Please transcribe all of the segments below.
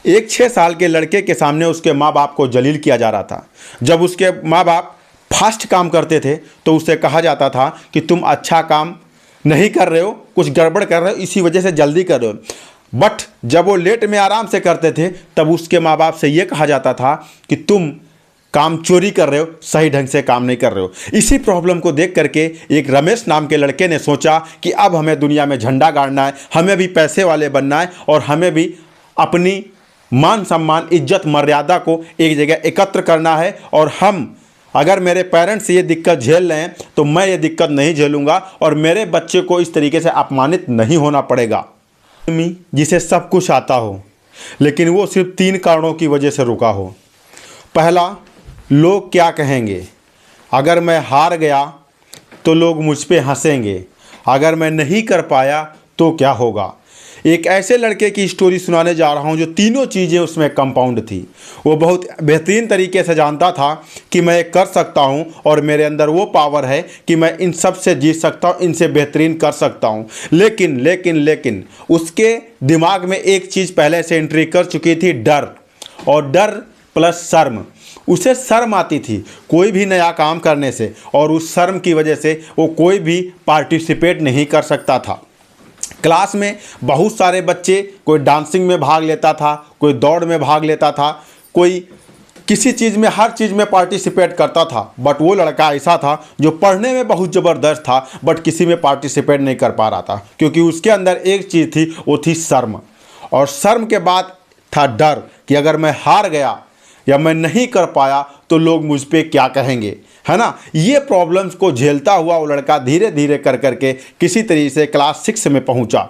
एक 6 साल के लड़के के सामने उसके माँ बाप को जलील किया जा रहा था। जब उसके माँ बाप फास्ट काम करते थे तो उससे कहा जाता था कि तुम अच्छा काम नहीं कर रहे हो, कुछ गड़बड़ कर रहे हो, इसी वजह से जल्दी कर रहे हो। बट जब वो लेट में आराम से करते थे तब उसके माँ बाप से ये कहा जाता था कि तुम काम चोरी कर रहे हो, सही ढंग से काम नहीं कर रहे हो। इसी प्रॉब्लम को देख करके एक रमेश नाम के लड़के ने सोचा कि अब हमें दुनिया में झंडा गाड़ना है, हमें भी पैसे वाले बनना है और हमें भी अपनी मान सम्मान, इज्जत, मर्यादा को एक जगह एकत्र करना है। और हम अगर मेरे पेरेंट्स ये दिक्कत झेल रहे हैं तो मैं ये दिक्कत नहीं झेलूंगा और मेरे बच्चे को इस तरीके से अपमानित नहीं होना पड़ेगा। जिसे सब कुछ आता हो लेकिन वो सिर्फ 3 कारणों की वजह से रुका हो। पहला, लोग क्या कहेंगे। अगर मैं हार गया तो लोग मुझ पे हंसेंगे, अगर मैं नहीं कर पाया तो क्या होगा। एक ऐसे लड़के की स्टोरी सुनाने जा रहा हूं जो तीनों चीज़ें उसमें कंपाउंड थी। वो बहुत बेहतरीन तरीके से जानता था कि मैं ये कर सकता हूं और मेरे अंदर वो पावर है कि मैं इन सब से जीत सकता हूं, इनसे बेहतरीन कर सकता हूं। लेकिन लेकिन लेकिन उसके दिमाग में एक चीज़ पहले से एंट्री कर चुकी थी, डर। और डर प्लस शर्म। उसे शर्म आती थी कोई भी नया काम करने से और उस शर्म की वजह से वो कोई भी पार्टिसिपेट नहीं कर सकता था। क्लास में बहुत सारे बच्चे, कोई डांसिंग में भाग लेता था, कोई दौड़ में भाग लेता था, कोई किसी चीज़ में, हर चीज़ में पार्टिसिपेट करता था। बट वो लड़का ऐसा था जो पढ़ने में बहुत ज़बरदस्त था बट किसी में पार्टिसिपेट नहीं कर पा रहा था क्योंकि उसके अंदर एक चीज़ थी, वो थी शर्म। और शर्म के बाद था डर कि अगर मैं हार गया या मैं नहीं कर पाया तो लोग मुझ पे क्या कहेंगे, है ना। ये प्रॉब्लम्स को झेलता हुआ वो लड़का धीरे धीरे कर करके किसी तरीके से क्लास 6 में पहुंचा।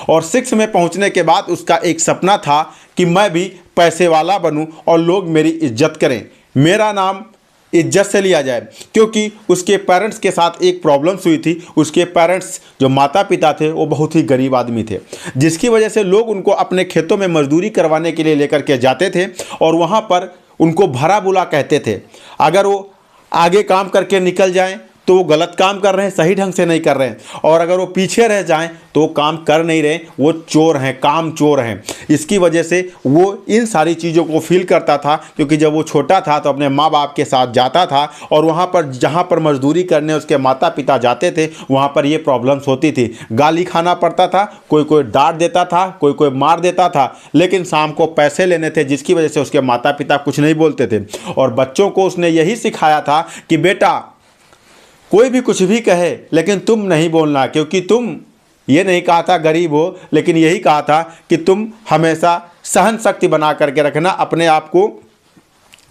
और 6 में पहुंचने के बाद उसका एक सपना था कि मैं भी पैसे वाला बनूं और लोग मेरी इज्जत करें, मेरा नाम इज्जत से लिया जाए। क्योंकि उसके पेरेंट्स के साथ एक प्रॉब्लम्स हुई थी। उसके पेरेंट्स जो माता पिता थे वो बहुत ही गरीब आदमी थे, जिसकी वजह से लोग उनको अपने खेतों में मजदूरी करवाने के लिए लेकर के जाते थे और वहाँ पर उनको भरा बुला कहते थे। अगर वो आगे काम करके निकल जाएं तो वो गलत काम कर रहे हैं, सही ढंग से नहीं कर रहे हैं। और अगर वो पीछे रह जाएं तो वो काम कर नहीं रहे, वो चोर हैं, काम चोर हैं। इसकी वजह से वो इन सारी चीज़ों को फील करता था क्योंकि जब वो छोटा था तो अपने माँ बाप के साथ जाता था और वहाँ पर जहाँ पर मजदूरी करने उसके माता पिता जाते थे वहाँ पर ये प्रॉब्लम्स होती थी। गाली खाना पड़ता था, कोई कोई डांट देता था, कोई कोई मार देता था, लेकिन शाम को पैसे लेने थे जिसकी वजह से उसके माता पिता कुछ नहीं बोलते थे। और बच्चों को उसने यही सिखाया था कि बेटा कोई भी कुछ भी कहे लेकिन तुम नहीं बोलना, क्योंकि तुम, ये नहीं कहा था गरीब हो, लेकिन यही कहा था कि तुम हमेशा सहन शक्ति बना करके रखना, अपने आप को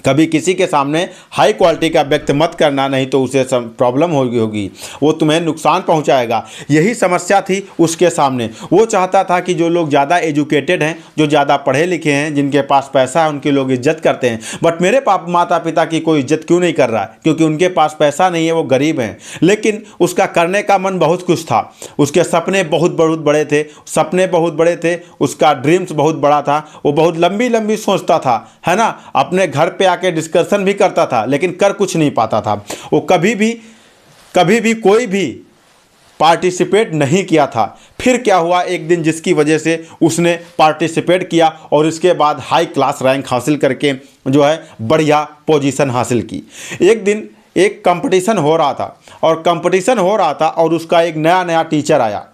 कभी किसी के सामने हाई क्वालिटी का व्यक्त मत करना, नहीं तो उसे प्रॉब्लम होगी, वो तुम्हें नुकसान पहुंचाएगा। यही समस्या थी उसके सामने। वो चाहता था कि जो लोग ज़्यादा एजुकेटेड हैं, जो ज़्यादा पढ़े लिखे हैं, जिनके पास पैसा है, उनके लोग इज्जत करते हैं। बट मेरे माता पिता की कोई इज्जत क्यों नहीं कर रहा है? क्योंकि उनके पास पैसा नहीं है, वो गरीब हैं। लेकिन उसका करने का मन बहुत कुछ था, उसके सपने बहुत बहुत बड़े थे, उसका ड्रीम्स बहुत बड़ा था, वो बहुत लंबी लंबी सोचता था, है ना। अपने घर पे आके डिस्कशन भी करता था लेकिन कर कुछ नहीं पाता था। वो कभी भी कोई भी पार्टिसिपेट नहीं किया था। फिर क्या हुआ एक दिन, जिसकी वजह से उसने पार्टिसिपेट किया और इसके बाद हाई क्लास रैंक हासिल करके जो है बढ़िया पोजीशन हासिल की। एक दिन एक कंपटीशन हो रहा था और उसका एक नया टीचर आया।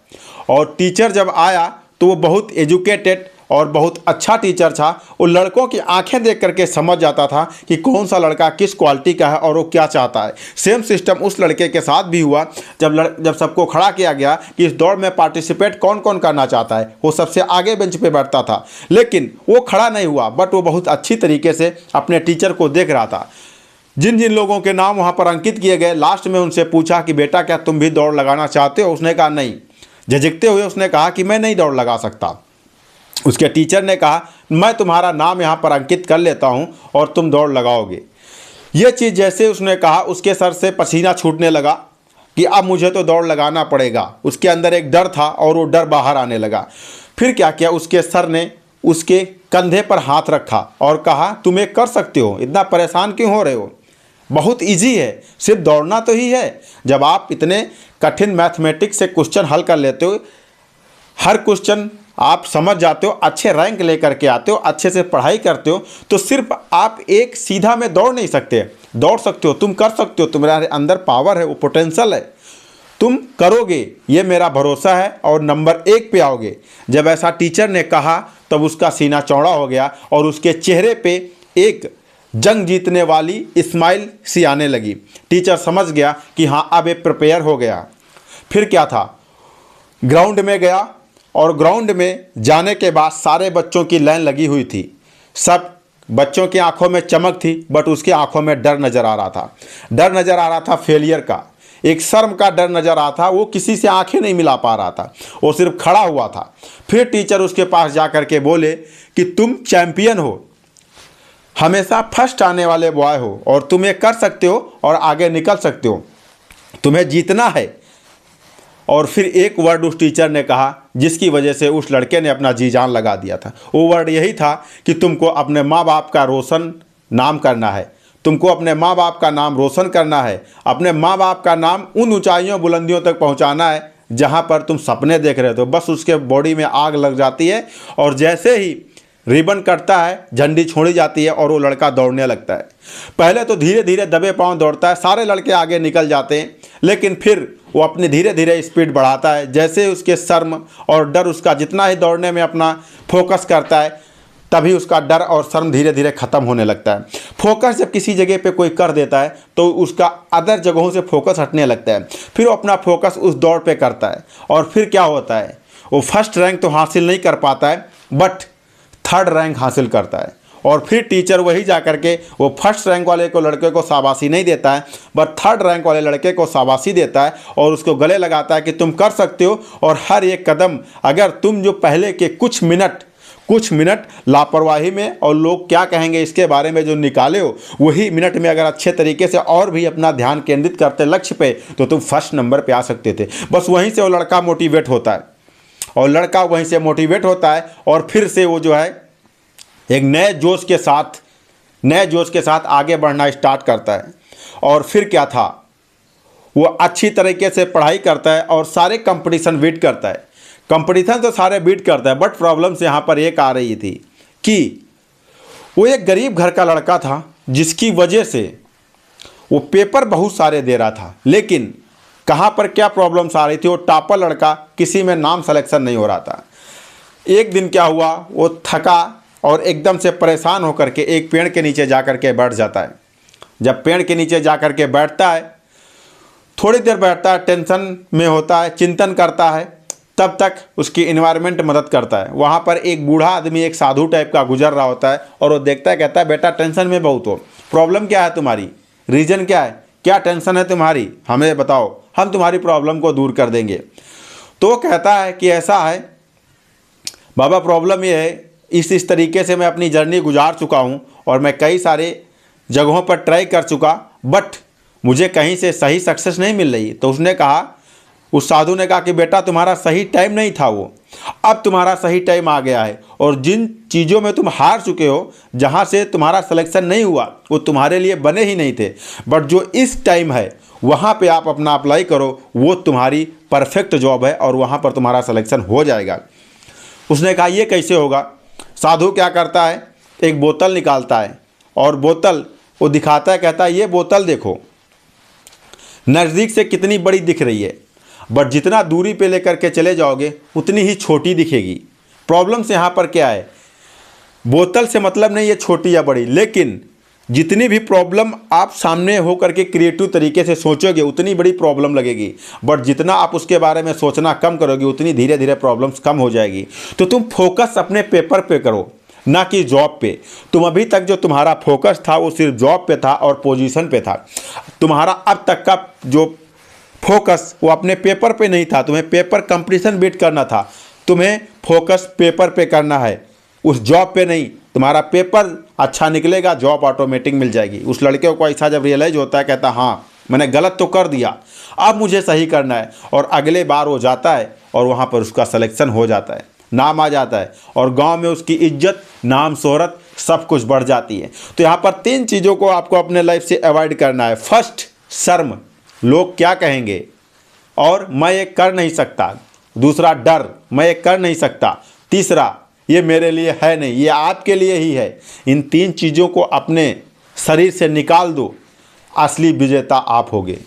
और टीचर जब आया तो वो बहुत एजुकेटेड और बहुत अच्छा टीचर था। वो लड़कों की आंखें देख करके समझ जाता था कि कौन सा लड़का किस क्वालिटी का है और वो क्या चाहता है। सेम सिस्टम उस लड़के के साथ भी हुआ। जब सबको खड़ा किया गया कि इस दौड़ में पार्टिसिपेट कौन कौन करना चाहता है, वो सबसे आगे बेंच पे बैठता था, लेकिन वो खड़ा नहीं हुआ। बट वो बहुत अच्छी तरीके से अपने टीचर को देख रहा था। जिन जिन लोगों के नाम वहाँ पर अंकित किए गए, लास्ट में उनसे पूछा कि बेटा क्या तुम भी दौड़ लगाना चाहते हो? उसने कहा नहीं। झिझकते हुए उसने कहा कि मैं नहीं दौड़ लगा सकता। उसके टीचर ने कहा मैं तुम्हारा नाम यहाँ पर अंकित कर लेता हूँ और तुम दौड़ लगाओगे। ये चीज़ जैसे उसने कहा, उसके सर से पसीना छूटने लगा कि अब मुझे तो दौड़ लगाना पड़ेगा। उसके अंदर एक डर था और वो डर बाहर आने लगा। फिर क्या किया, उसके सर ने उसके कंधे पर हाथ रखा और कहा तुम ये कर सकते हो, इतना परेशान क्यों हो रहे हो, बहुत इजी है, सिर्फ दौड़ना तो ही है। जब आप इतने कठिन मैथमेटिक्स से क्वेश्चन हल कर लेते हो, हर क्वेश्चन आप समझ जाते हो, अच्छे रैंक लेकर के आते हो, अच्छे से पढ़ाई करते हो, तो सिर्फ आप एक सीधा में दौड़ नहीं सकते, दौड़ सकते हो, तुम कर सकते हो, तुम्हारे अंदर पावर है, वो पोटेंशियल है, तुम करोगे, ये मेरा भरोसा है और नंबर 1 पे आओगे। जब ऐसा टीचर ने कहा तब उसका सीना चौड़ा हो गया और उसके चेहरे पे एक जंग जीतने वाली स्माइल सी आने लगी। टीचर समझ गया कि हाँ अब ये प्रिपेयर हो गया। फिर क्या था, ग्राउंड में गया और ग्राउंड में जाने के बाद सारे बच्चों की लाइन लगी हुई थी। सब बच्चों की आंखों में चमक थी, बट उसकी आंखों में डर नज़र आ रहा था। डर नज़र आ रहा था फेलियर का, एक शर्म का डर नज़र आ रहा था। वो किसी से आंखें नहीं मिला पा रहा था, वो सिर्फ खड़ा हुआ था। फिर टीचर उसके पास जा कर के बोले कि तुम चैम्पियन हो, हमेशा फर्स्ट आने वाले बॉय हो और तुम ये कर सकते हो और आगे निकल सकते हो, तुम्हें जीतना है। और फिर एक वर्ड उस टीचर ने कहा जिसकी वजह से उस लड़के ने अपना जी जान लगा दिया था। वो वर्ड यही था कि तुमको अपने माँ बाप का रोशन नाम करना है, तुमको अपने माँ बाप का नाम रोशन करना है, अपने माँ बाप का नाम उन ऊंचाइयों बुलंदियों तक पहुँचाना है जहाँ पर तुम सपने देख रहे हो। बस उसके बॉडी में आग लग जाती है और जैसे ही रिबन कटता है, झंडी छोड़ी जाती है और वो लड़का दौड़ने लगता है। पहले तो धीरे धीरे दबे पांव दौड़ता है, सारे लड़के आगे निकल जाते हैं, लेकिन फिर वो अपने धीरे धीरे स्पीड बढ़ाता है। जैसे उसके शर्म और डर, उसका जितना ही दौड़ने में अपना फोकस करता है, तभी उसका डर और शर्म धीरे धीरे ख़त्म होने लगता है। फोकस जब किसी जगह पे कोई कर देता है तो उसका अदर जगहों से फोकस हटने लगता है। फिर वो अपना फोकस उस दौड़ पे करता है और फिर क्या होता है, वो फर्स्ट रैंक तो हासिल नहीं कर पाता है, बट 3rd रैंक हासिल करता है। और फिर टीचर वही जा कर के वो फर्स्ट रैंक वाले को लड़के को शाबाशी नहीं देता है, बट 3rd रैंक वाले लड़के को शाबाशी देता है और उसको गले लगाता है कि तुम कर सकते हो। और हर एक कदम, अगर तुम जो पहले के कुछ मिनट लापरवाही में और लोग क्या कहेंगे इसके बारे में जो निकाले हो, वही मिनट में अगर अच्छे तरीके से और भी अपना ध्यान केंद्रित करते लक्ष्य पे, तो तुम फर्स्ट नंबर पे आ सकते थे। बस वहीं से वो लड़का मोटिवेट होता है और लड़का वहीं से मोटिवेट होता है और फिर से वो जो है एक नए जोश के साथ आगे बढ़ना स्टार्ट करता है। और फिर क्या था, वो अच्छी तरीके से पढ़ाई करता है और सारे कंपटीशन बीट करता है। कंपटीशन तो सारे बीट करता है, बट प्रॉब्लम्स यहाँ पर एक आ रही थी कि वो एक गरीब घर का लड़का था, जिसकी वजह से वो पेपर बहुत सारे दे रहा था, लेकिन कहाँ पर क्या प्रॉब्लम्स आ रही थी, वो टॉपर लड़का, किसी में नाम सिलेक्शन नहीं हो रहा था। एक दिन क्या हुआ, वो थका और एकदम से परेशान होकर के एक पेड़ के नीचे जा कर के बैठ जाता है। जब पेड़ के नीचे जा कर के बैठता है, थोड़ी देर बैठता है, टेंशन में होता है, चिंतन करता है, तब तक उसकी इन्वायरमेंट मदद करता है। वहाँ पर एक बूढ़ा आदमी, एक साधु टाइप का गुजर रहा होता है और वो देखता है, कहता है बेटा टेंशन में बहुत हो, प्रॉब्लम क्या है तुम्हारी, रीज़न क्या है, क्या टेंशन है तुम्हारी, हमें बताओ, हम तुम्हारी प्रॉब्लम को दूर कर देंगे। तो वो कहता है कि ऐसा है बाबा, प्रॉब्लम ये है, इस तरीके से मैं अपनी जर्नी गुजार चुका हूँ और मैं कई सारे जगहों पर ट्राई कर चुका, बट मुझे कहीं से सही सक्सेस नहीं मिल रही। तो उसने कहा, उस साधु ने कहा कि बेटा तुम्हारा सही टाइम नहीं था वो, अब तुम्हारा सही टाइम आ गया है और जिन चीज़ों में तुम हार चुके हो, जहाँ से तुम्हारा सिलेक्शन नहीं हुआ, वो तुम्हारे लिए बने ही नहीं थे, बट जो इस टाइम है वहाँ पे आप अपना अप्लाई करो, वो तुम्हारी परफेक्ट जॉब है और वहाँ पर तुम्हारा सिलेक्शन हो जाएगा। उसने कहा ये कैसे होगा। साधु क्या करता है, एक बोतल निकालता है और बोतल वो दिखाता है, कहता है ये बोतल देखो, नज़दीक से कितनी बड़ी दिख रही है, बट जितना दूरी पे लेकर के चले जाओगे उतनी ही छोटी दिखेगी। प्रॉब्लम्स यहाँ पर क्या है, बोतल से मतलब नहीं है छोटी या बड़ी, लेकिन जितनी भी प्रॉब्लम आप सामने हो करके क्रिएटिव तरीके से सोचोगे उतनी बड़ी प्रॉब्लम लगेगी, बट जितना आप उसके बारे में सोचना कम करोगे उतनी धीरे धीरे प्रॉब्लम्स कम हो जाएगी। तो तुम फोकस अपने पेपर पे करो, ना कि जॉब पे। तुम अभी तक जो तुम्हारा फोकस था वो सिर्फ जॉब पे था और पोजीशन पे था। तुम्हारा अब तक का जो फोकस वो अपने पेपर पे नहीं था, तुम्हें पेपर कंपटीशन बीट करना था, तुम्हें फोकस पेपर पे करना है, उस जॉब पे नहीं। तुम्हारा पेपर अच्छा निकलेगा, जॉब ऑटोमेटिक मिल जाएगी। उस लड़के को ऐसा जब रियलाइज होता है, कहता हाँ मैंने गलत तो कर दिया, अब मुझे सही करना है, और अगले बार वो जाता है और वहाँ पर उसका सिलेक्शन हो जाता है, नाम आ जाता है और गांव में उसकी इज्जत, नाम, शोहरत सब कुछ बढ़ जाती है। तो यहाँ पर 3 चीज़ों को आपको अपने लाइफ से अवॉइड करना है। फर्स्ट, शर्म, लोग क्या कहेंगे और मैं ये कर नहीं सकता। दूसरा, डर, मैं ये कर नहीं सकता। तीसरा, ये मेरे लिए है नहीं, ये आपके लिए ही है। इन 3 चीज़ों को अपने शरीर से निकाल दो, असली विजेता आप होगे।